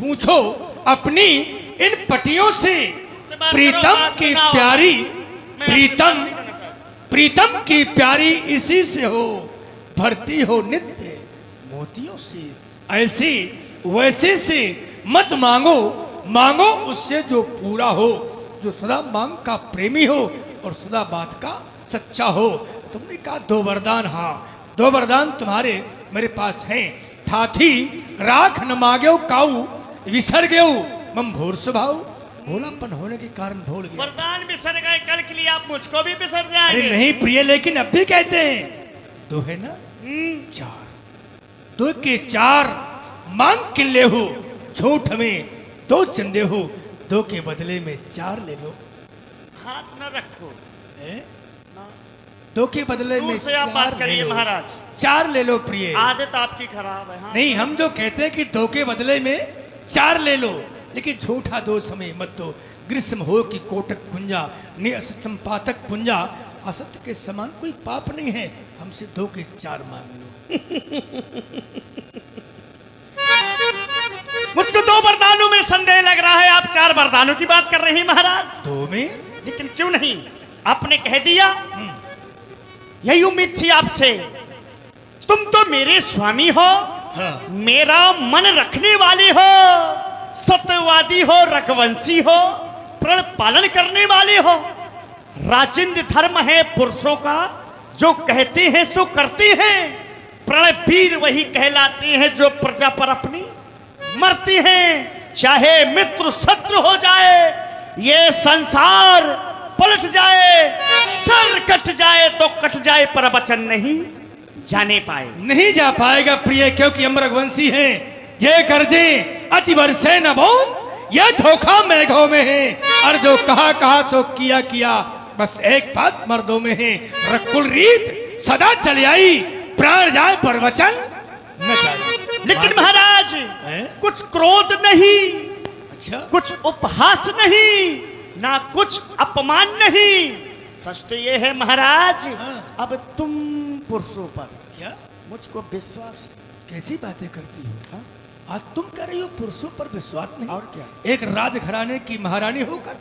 पूछो अपनी इन पटियों से। प्रीतम की प्यारी प्रीतम की प्यारी इसी से हो, भरती हो नित्य मोतियों से। ऐसी वैसे से मत मांगो, मांगो उससे जो पूरा हो, जो सदा मांग का प्रेमी हो और सदा बात का सच्चा हो। तुमने कहा 2 वरदान, हाँ 2 वरदान तुम्हारे मेरे पास हैं। थाथी राख न मांगो काऊ, विसर गयो मम भोर स्वभाव। भोलापन होने के कारण भूल गया। वरदान बिसर गए, कल के लिए आप मुझको भी बिसर जाएंगे। अरे नहीं प्रिय, लेकिन अब भी कहते हैं 2 है ना 4, 2 के 4 मांग किल्ले हो, झूठ में 2 चंदे हो, 2 के बदले में 4 ले लो। हाथ न रखो, 2 के बदले में से आप बात करिए महाराज। 4 ले लो प्रिय। आदत आपकी खराब है। हाँ? नहीं, हम जो कहते हैं कि 2 के बदले में 4 ले लो, लेकिन झूठा 2 समय मत दो। ग्रीष्म हो कि कोटक कुंजा, निसतम पातक पुंजा। असत्य के समान कोई पाप नहीं है, हमसे 2 के 4 मांग लो। मुझको 2 वरदानों में संदेह लग रहा है, आप 4 वरदानों की बात कर रहे हैं महाराज। 2 में? लेकिन क्यों नहीं, आपने कह दिया। यही उम्मीद थी आपसे, तुम तो मेरे स्वामी हो। हाँ। मेरा मन रखने वाले हो, सत्यवादी हो, रघुवंशी हो, प्रण पालन करने वाले हो। राजेंद्र धर्म है पुरुषों का, जो कहते हैं सो करते हैं। प्रण वीर वही कहलाते हैं जो प्रजा पर अपनी मरते हैं। चाहे मित्र शत्रु हो जाए, ये संसार पलट जाए, सर कट जाए तो कट जाए, पर वचन नहीं जाने पाए। नहीं जा पाएगा प्रिय, क्योंकि हम रघुवंशी हैं। ये गर्जे अति वर्षे न बोन, यह धोखा मेघों में है। और जो कहा सो किया किया, बस एक बात मर्दों में है। रकुल रीत सदा चली आई, प्राण जाए पर वचन न जाए। लेकिन महाराज कुछ क्रोध नहीं, अच्छा कुछ उपहास नहीं, ना कुछ अपमान नहीं। सच तो ये है महाराज, अब तुम पुरुषों पर क्या मुझको विश्वास। कैसी बातें करती हो? आज तुम कह रही हो पुरुषों पर विश्वास नहीं? और क्या? एक राजघराने की महारानी होकर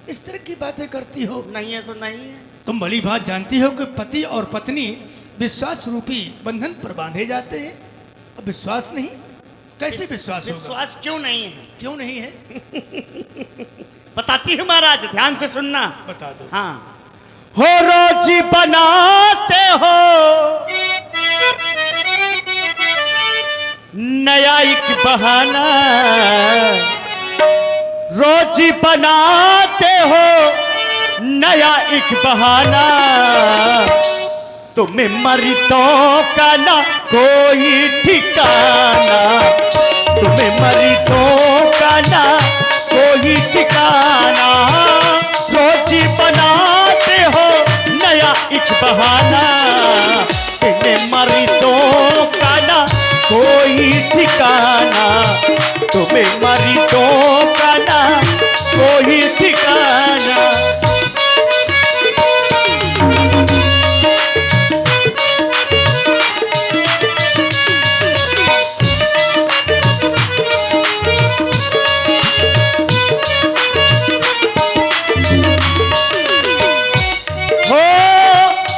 इस तरह की बातें करती हो? नहीं है तो नहीं है। तुम भली बात जानती हो कि पति और पत्नी विश्वास रूपी बंधन पर बांधे जाते हैं। अब विश्वास नहीं, कैसे विश्वास होगा? विश्वास क्यों नहीं है? क्यों नहीं है? बताती हूँ महाराज, ध्यान से सुनना। बता दो। हाँ, हो रोजी बनाते हो नया एक बहाना, रोजी बनाते हो नया एक बहाना। तुम्हें मर्दों का ना कोई ठिकाना, तुम्हें मर्दों का ना कोई ठिकाना। रोजी बनाते हो नया एक बहाना, तुम्हें मर्दों का ना कोई ठिकाना, तुम्हें मर्दों का ना कोई ठिकाना।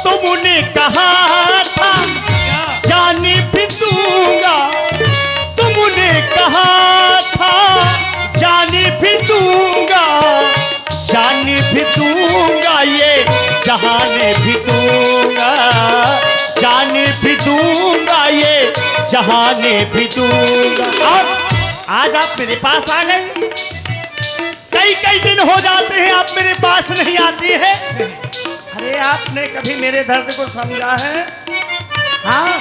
तुमने कहा था जाने भी दूंगा, तुमने कहा था जाने भी दूंगा, जाने भी दूंगा, ये जहाने भी दूंगा, जाने भी दूंगा, ये जहाने भी दूंगा। और आज आप मेरे पास आ गए, कई दिन हो जाते हैं आप मेरे पास नहीं आती है। अरे आपने कभी मेरे दर्द को समझा है? हाँ,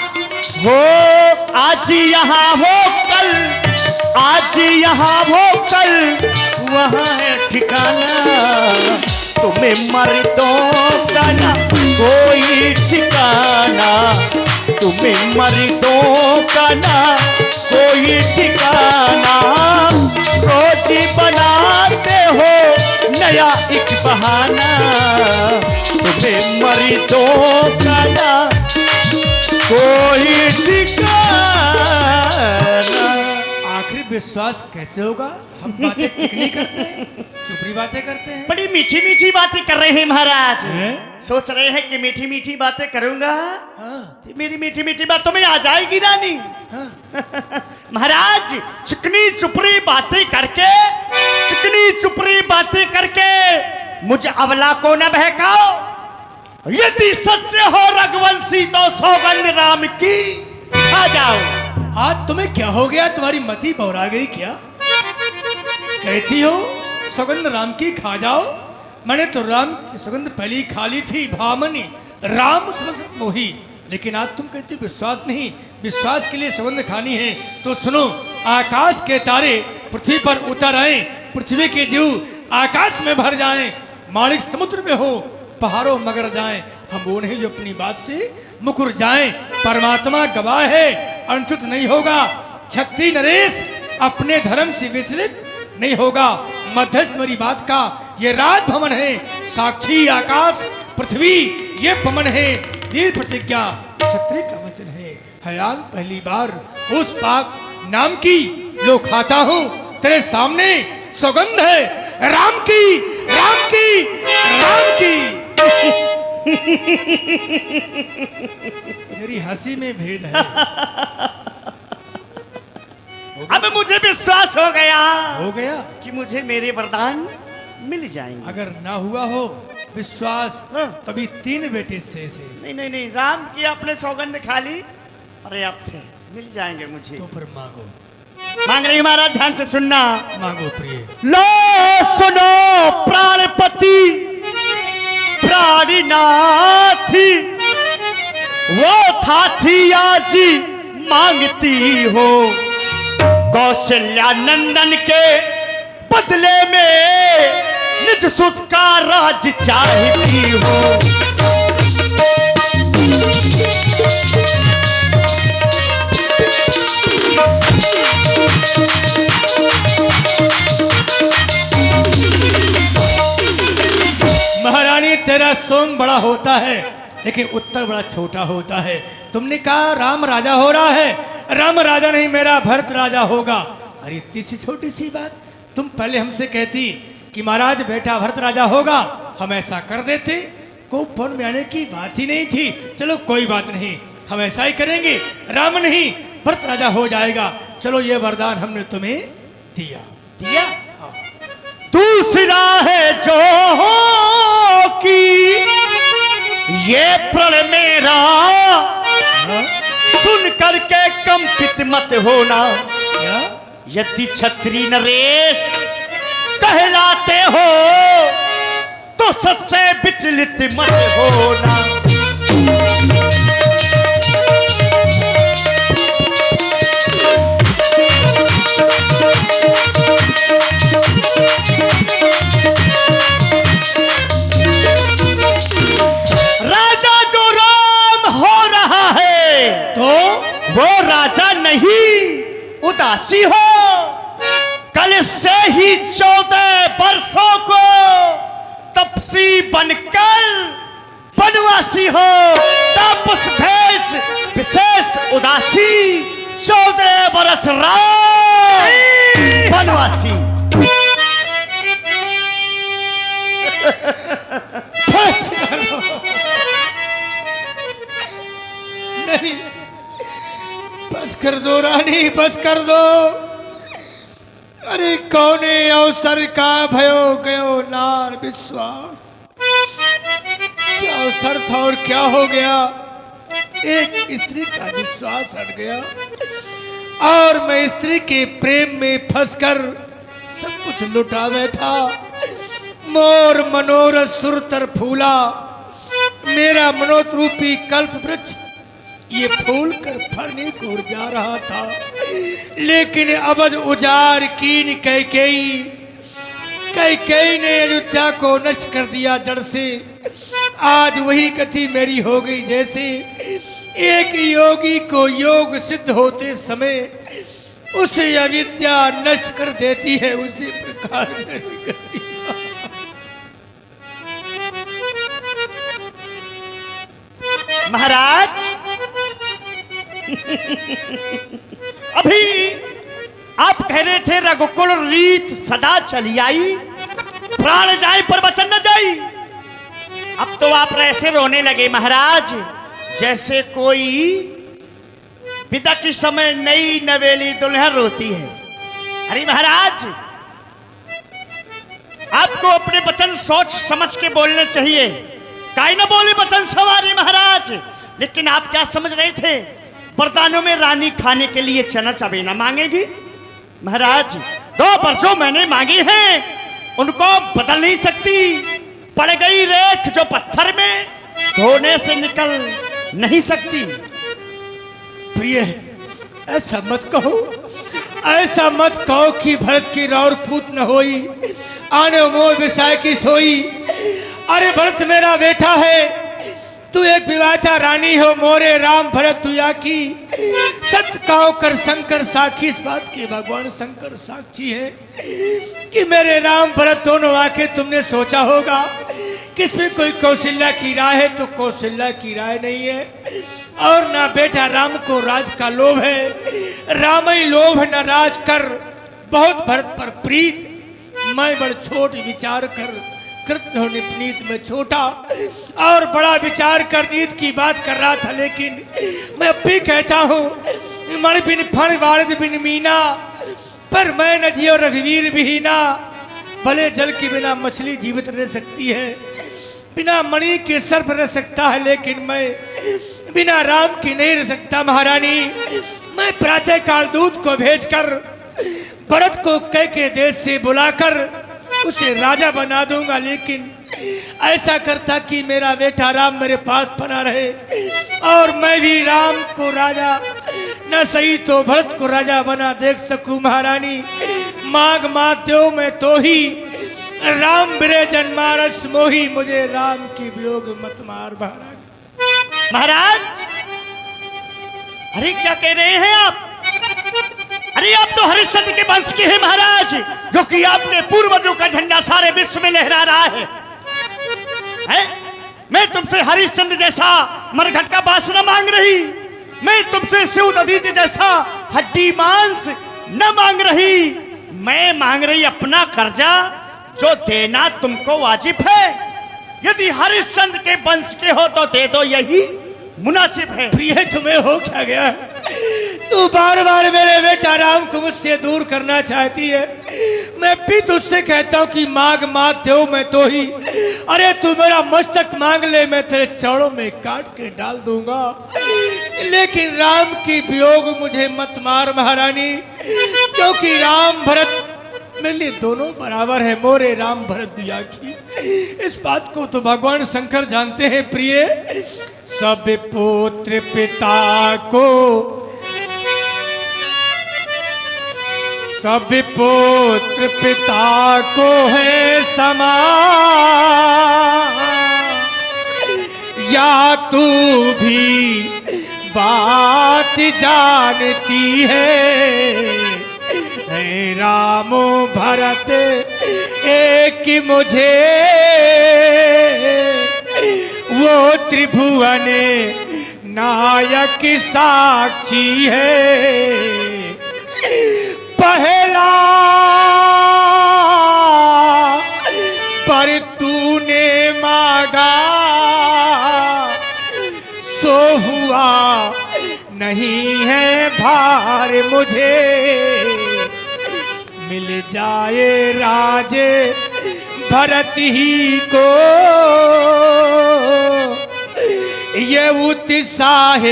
हो आज यहाँ हो कल, आज यहाँ हो कल वहाँ है ठिकाना। तुम्हें मर्दों का ना कोई ठिकाना, तुम्हें मर्दों का ना कोई ठिकाना। रोजी बनाते हो नया एक बहाना, तुम्हें मर्दों का ना कोई ठिकाना। आखिर विश्वास कैसे होगा? हम बातें चिकनी करते हैं, चुपड़ी बातें करते हैं। बड़ी मीठी मीठी बातें कर रहे हैं महाराज। हैं? सोच रहे हैं कि मीठी मीठी बातें करूंगा हाँ, तो मेरी मीठी मीठी बातों में आ जाएगी रानी। हाँ। महाराज चिकनी चुपड़ी बातें करके, चिकनी चुपड़ी बातें करके मुझे अबला को न बहकाओ। यदि सच्चे हो रघुवंशी तो सौगंध राम की खा जाओ। आज तुम्हें क्या हो गया? तुम्हारी मति बौरा गई क्या? कहती हो सौगंध राम की खा जाओ। मैंने तो राम की सौगंध पहले ही खा ली थी, भामनी राम समझ मोही। लेकिन आज तुम कहती विश्वास नहीं, विश्वास के लिए सौगंध खानी है। तो सुनो, आकाश के तारे पृथ्वी पर उतर आए, पृथ्वी के जीव आकाश में भर जाएं, माणिक समुद्र में हो, पहाड़ों मगर जाएं, हम वो नहीं जो अपनी बात से मुकुर जाएं। परमात्मा गवाह है, अनच्युत नहीं होगा। शक्ति नरेश अपने धर्म से विचलित नहीं होगा। मध्यस्थ मेरी बात का ये राजभवन है, साक्षी आकाश पृथ्वी ये पवन है। वीर प्रतिज्ञा क्षत्रिय का वचन है, हयान पहली बार उस पाक नाम की लो खाता हूँ। तेरे सामने सौगंध है राम की, राम की, राम की। मेरी हंसी में भेद है। अब मुझे विश्वास हो गया हो गया कि मुझे मेरे वरदान मिल जाएंगे। अगर ना हुआ हो विश्वास हाँ। तभी 3 बेटे शेष है। नहीं नहीं नहीं, राम की आपने सौगंध खा ली, पर्याप्त है, मिल जाएंगे मुझे। तो फिर मांगो, मांग रही महाराज, ध्यान से सुनना। मांगो प्रिय। लो सुनो प्राणपति प्राणनाथी, वो थाथी आज मांगती हो कौशल्या नंदन के बदले में निज सुत का राज चाहती हो। महारानी तेरा सोम बड़ा होता है लेकिन उत्तर बड़ा छोटा होता है। तुमने कहा राम राजा हो रहा है, राम राजा नहीं मेरा भरत राजा होगा। अरे इतनी सी छोटी सी बात तुम पहले हमसे कहती कि महाराज बेटा भरत राजा होगा, हम ऐसा कर देते। को फोन में आने की बात ही नहीं थी। चलो कोई बात नहीं, हम ऐसा ही करेंगे, राम नहीं भरत राजा हो जाएगा। चलो ये वरदान हमने तुम्हें दिया। दिया। दूसरा है जो हो कि ये प्रण मेरा हाँ? सुन करके कंपित मत होना। क्या? यदि छत्री नरेश कहलाते हो तो सबसे विचलित मत होना। राजा जो राम हो रहा है तो वो राजा नहीं उदासी हो। कल से ही 14 वर्षों को तपसी बनकर बनवासी हो। तापस भेष विशेष उदासी 14 बरस राम बनवासी। बस करो। नहीं, बस कर दो रानी, बस कर दो। अरे कौने अवसर का भयो गयो नार विश्वास। क्या अवसर था और क्या हो गया? एक स्त्री का विश्वास हट गया और मैं स्त्री के प्रेम में फंसकर सब कुछ लुटा बैठा। मोर मनोरथ सुरतर फूला, मेरा मनोत रूपी कल्प वृक्ष ये फूल कर फरने को जा रहा था। लेकिन अवध उजार कीन कैकेयी ने अयोध्या को नष्ट कर दिया जड़ से। आज वही गति मेरी हो गई जैसे एक योगी को योग सिद्ध होते समय उसे अविद्या नष्ट कर देती है, उसी प्रकार मेरी गति। महाराज अभी आप कह रहे थे रघुकुल रीत सदा चली आई, प्राण जाए पर वचन न जाई। अब तो आप ऐसे रोने लगे महाराज जैसे कोई पिता के समय नई नवेली दुल्हन रोती है। अरे महाराज, आपको अपने वचन सोच समझ के बोलने चाहिए। काहे न बोले वचन सवारी महाराज। लेकिन आप क्या समझ रहे थे वरदानों में रानी खाने के लिए चना चबेना मांगेगी? महाराज, 2 वर्षों मैंने मांगी हैं, उनको बदल नहीं सकती। पड़ गई रेख जो पत्थर में, धोने से निकल नहीं सकती। प्रिय, ऐसा मत कहो, ऐसा मत कहो कि भरत की रौर पूत न होई, आने मोह विषय की सोई। अरे भरत मेरा बेटा है, तू एक विवाहिता रानी हो, मोरे राम भरत तुया की। सत्य कहो कर शंकर साखी, इस बात की भगवान शंकर साक्षी है कि मेरे राम भरत दोनों आके तुमने सोचा होगा किसमें कोई कौशल्या की राय है, तो कौशल्या की राय नहीं है। और ना बेटा राम को राज का लोभ है, राम ही लोभ न राज कर, बहुत भरत पर प्रीत। मैं बड़ छोट विचार कर कृत्य हो निपनीत में छोटा, और बड़ा विचार कर नीत की बात कर रहा था। लेकिन मैं अब भी कहता हूँ, मण बिन फण वारिद बिन मीना, पर मैं न जियो रघुवीर विहीना। भले जल के बिना मछली जीवित रह सकती है, बिना मणि के सर्प रह सकता है, लेकिन मैं बिना राम की नहीं रह सकता। महारानी, मैं प्रातः काल दूत को भेजकर भरत को कह के देश से बुलाकर उसे राजा बना दूंगा, लेकिन ऐसा करता कि मेरा बेटा राम मेरे पास बना रहे, और मैं भी राम को राजा न सही तो भरत को राजा बना देख सकूं। महारानी, माग मात देव में तो ही, राम बिरे जन्मारस मोही, मुझे राम की वियोग मत मार। महारानी, महाराज, अरे क्या कह रहे हैं आप? अरे आप तो हरिश्चंद्र के वंश के हैं महाराज, जो कि आपने पूर्वजों का झंडा सारे विश्व में लहरा रहा है? मैं तुमसे हरिश्चंद्र जैसा मरघट का बास न मांग रही, मैं तुमसे शिव दधीच जैसा हड्डी मांस न मांग रही। मैं मांग रही अपना कर्जा, जो देना तुमको वाजिब है। यदि हरिश्चंद्र के वंश के हो तो दे दो, यही मुनासिब है। प्रिय, तुम्हें हो क्या गया? तू बार बार मेरे बेटा राम को मुझसे दूर करना चाहती है। मैं भी तुझसे कहता हूँ कि मांग मात देव मैं तो ही। अरे तू मेरा मस्तक मांग ले, मैं तेरे चौड़ों में काट के डाल दूंगा, लेकिन राम की वियोग मुझे मत मार महारानी, क्योंकि राम भरत मेरे लिए दोनों बराबर है, मोरे राम भरत दिया की। इस बात को तो भगवान शंकर जानते हैं। प्रिय, सब पुत्र पिता को, सब पुत्र पिता को है समान, या तू भी बात जानती है। रामो भरत एक मुझे, वो त्रिभुवन नायक साक्षी है। पहला पर तूने मांगा, सो हुआ नहीं है भार मुझे। मिल जाए राज भरत ही को, ये उत्साह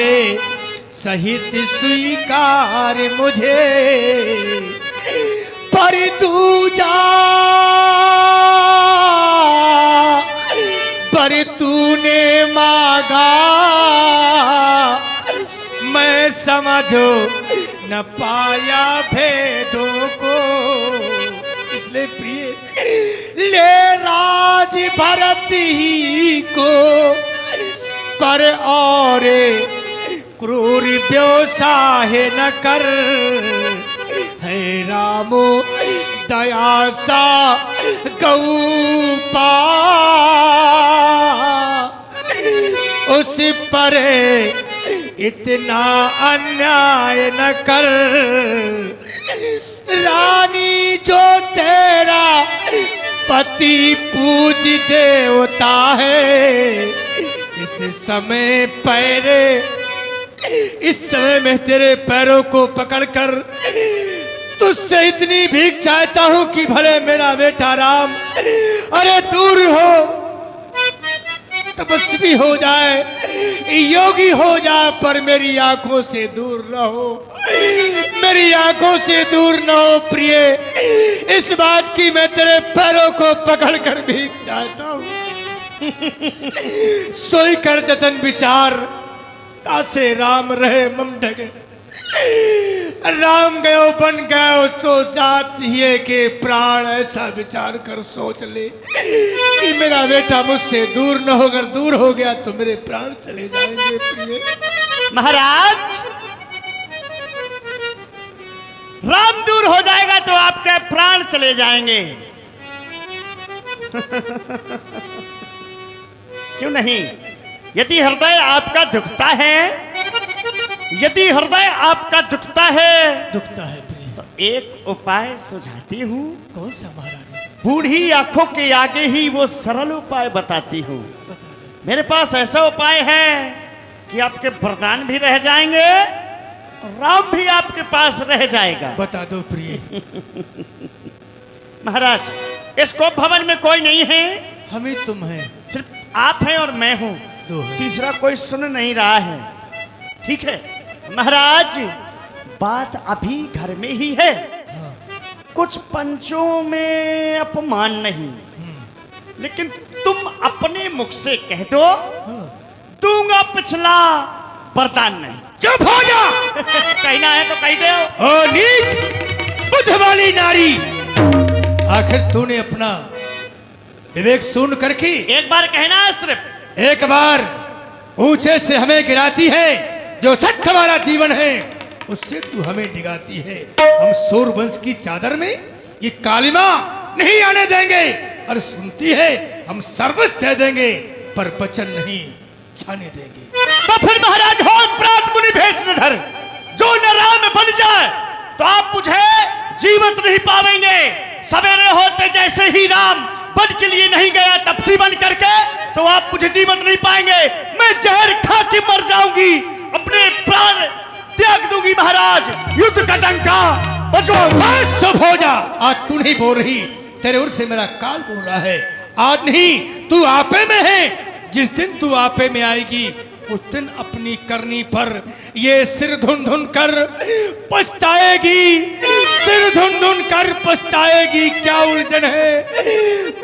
सहित स्वीकार मुझे। पर दूजा पर तूने मांगा, मैं समझो न पाया भेदों को। इसलिए प्रिय, ले राज भरत ही को, पर और क्रूर व्यवसाय न कर। है रामो दया सा गौ पा, उस पर इतना अन्याय न कर। रानी जो तेरा पति पूज देवता है, इस समय इस समय मैं तेरे पैरों को पकड़कर तुझसे इतनी भीख चाहता हूं कि भले मेरा बेटा राम अरे दूर हो, तपस्वी हो जाए, योगी हो जाए, पर मेरी आंखों से दूर न हो, मेरी आंखों से दूर न हो प्रिय। इस बात की मैं तेरे पैरों को पकड़कर भीख चाहता हूं। सोई कर जतन विचार, तासे राम रहे मम ढगे, राम गयो बन गयो तो जात ही के प्राण। ऐसा विचार कर सोच ले कि मेरा बेटा मुझसे दूर न हो, अगर दूर हो गया तो मेरे प्राण चले जाएंगे प्रिय। महाराज, राम दूर हो जाएगा तो आपके प्राण चले जाएंगे। क्यों नहीं? यदि हृदय आपका दुखता है, यदि हृदय आपका दुखता है प्रिय, तो एक उपाय सुझाती हूँ। कौन सा महारानी? बूढ़ी आंखों के आगे ही वो सरल उपाय बताती हूँ। मेरे पास ऐसा उपाय है कि आपके वरदान भी रह जाएंगे, राम भी आपके पास रह जाएगा। बता दो प्रिय। महाराज, इस कोप भवन में कोई नहीं है, हम ही तुम हैं, सिर्फ आप हैं और मैं हूं, तीसरा कोई सुन नहीं रहा है। ठीक है महाराज, बात अभी घर में ही है। हाँ। कुछ पंचों में अपमान नहीं, लेकिन तुम अपने मुख से कह दो, हाँ। दूंगा पिछला, वरदान नहीं। चुप हो जा। कहना है तो कह दो। ओ नीच बुद्ध वाली नारी, आखिर तूने अपना विवेक सुन करके एक बार कहना है, सिर्फ एक बार ऊंचे से हमें गिराती है। जो सच हमारा जीवन है उससे तू हमें डिगाती है। हम सूरवंश की चादर में ये कालिमा नहीं आने देंगे, और सुनती है हम सर्वस्व दे देंगे, पर वचन नहीं छाने देंगे। तो फिर महाराज हो प्रात मुनि भेष धर, जो न राम बन जाए तो आप मुझे जीवित नहीं पावेंगे। सवेरे होते जैसे ही राम बन के लिए नहीं गया तपसी बन करके, तो आप मुझे जीवित नहीं पाएंगे। मैं जहर खा के मर जाऊंगी, अपने प्राण त्याग दूंगी। महाराज, युद्ध का डंका बजो। बस चुप हो जा। आज तू नहीं बोल रही, तेरे ओर से मेरा काल बोल रहा है। आज नहीं, तू आपे में है। जिस दिन तू आपे में आएगी उस दिन अपनी करनी पर ये सिर धुन धुन कर पछताएगी, सिर धुन धुन कर पछताएगी। क्या उलझन है,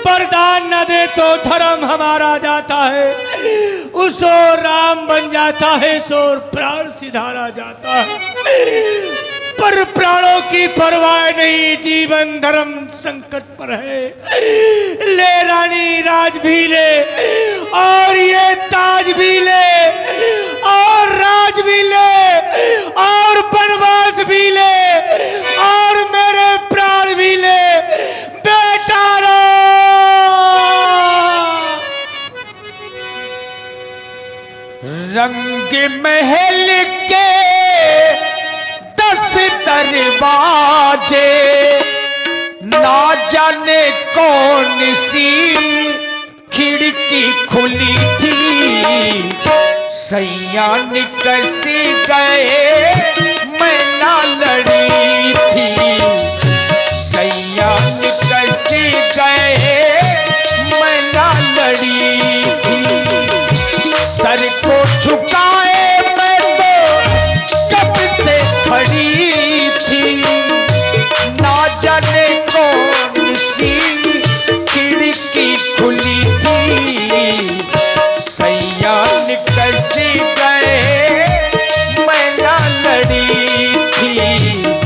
वरदान न दे तो धर्म हमारा जाता है, उस ओर राम बन जाता है, सो प्राण सिधारा जाता है। पर प्राणों की परवाह नहीं, जीवन धर्म संकट पर है। ले रानी राज भी ले, और ये ताज भी ले, और राज भी ले, और वनवास भी ले, और मेरे प्राण भी ले। बेटा रो रंग महल के 10 दरवाजे, ना जाने कौन सी खिड़की खुली थी। सैया निकल से गए, मैं ना लड़ी थी। सैया निकल से गए, मैं ना लड़ी थी। सर को झुकाए मैं तो कब से खड़ी थी। ना जाने कौन सी खिड़की खुली थी। सैया निकल से गए, मैं ना लड़ी थी।